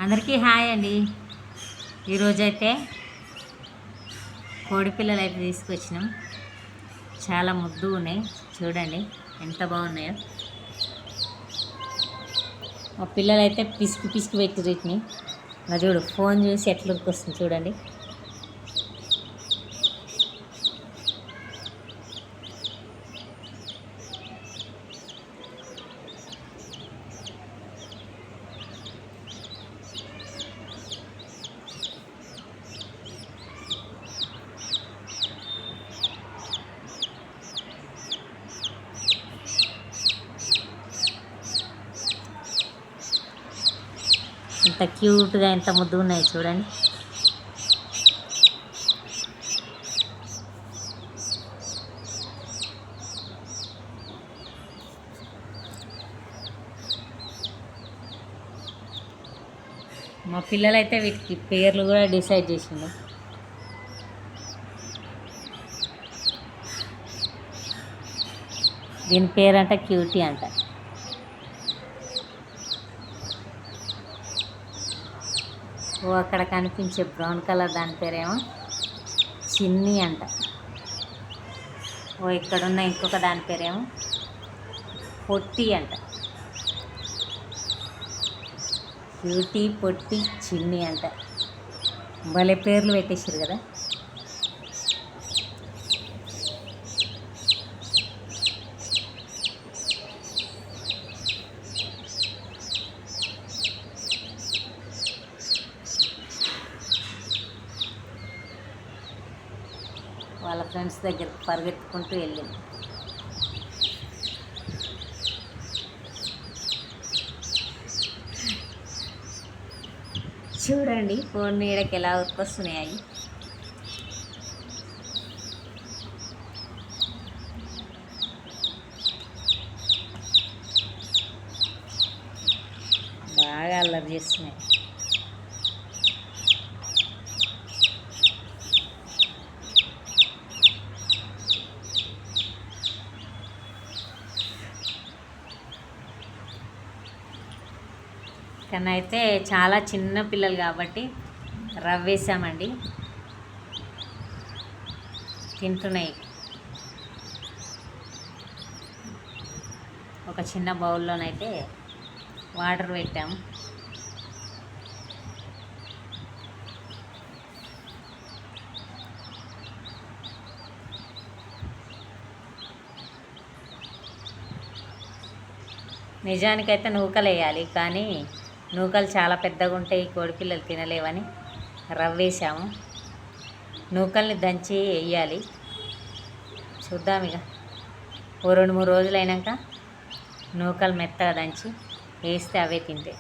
అందరికీ హాయ్ అండి. ఈరోజైతే కోడి పిల్లలు అయితే తీసుకొచ్చినాం. చాలా ముద్దు ఉన్నాయి, చూడండి ఎంత బాగున్నాయో. మా పిల్లలు అయితే పిసికి పిసికి పెట్టి వీటిని నా చూడు, ఫోన్ చూసి ఎట్లా వస్తుంది చూడండి. ఎంత క్యూట్గా ఎంత ముద్దు ఉన్నాయి చూడండి. మా పిల్లలైతే వీటికి పేర్లు కూడా డిసైడ్ చేసిండు. దీని పేరంట క్యూటీ అంట. ఓ అక్కడ కనిపించే బ్రౌన్ కలర్ దాని పేరేమో చిన్ని అంట. ఓ ఇక్కడున్న ఇంకొక దాని పేరేమో పొట్టి అంట. క్యూటీ, పొట్టి, చిన్ని అంట. భలే పేర్లు పెట్టేసారు కదా. వాళ్ళ ఫ్రెండ్స్ దగ్గరికి పరిగెత్తుకుంటూ వెళ్ళింది. చూడండి ఫోన్ నీడకి ఎలా ఉరికొస్తున్నాయి. బాగా అల్లరి చేస్తున్నాయి. కానీ అయితే చాలా చిన్న పిల్లలు కాబట్టి రవ్వేసామండి, తింటున్నాయి. ఒక చిన్న బౌల్లోనైతే వాటర్ పెట్టాము. నిజానికైతే నూకలు వేయాలి, కానీ నూకలు చాలా పెద్దగా ఉంటాయి, కోడిపిల్లలు తినలేవని రవ్వేసాము. నూకల్ని దంచి వేయాలి. చూద్దాం ఇక ఓ 2-3 రోజులు అయినాక నూకలు మెత్తగా దంచి వేస్తే అవే తింటాయి.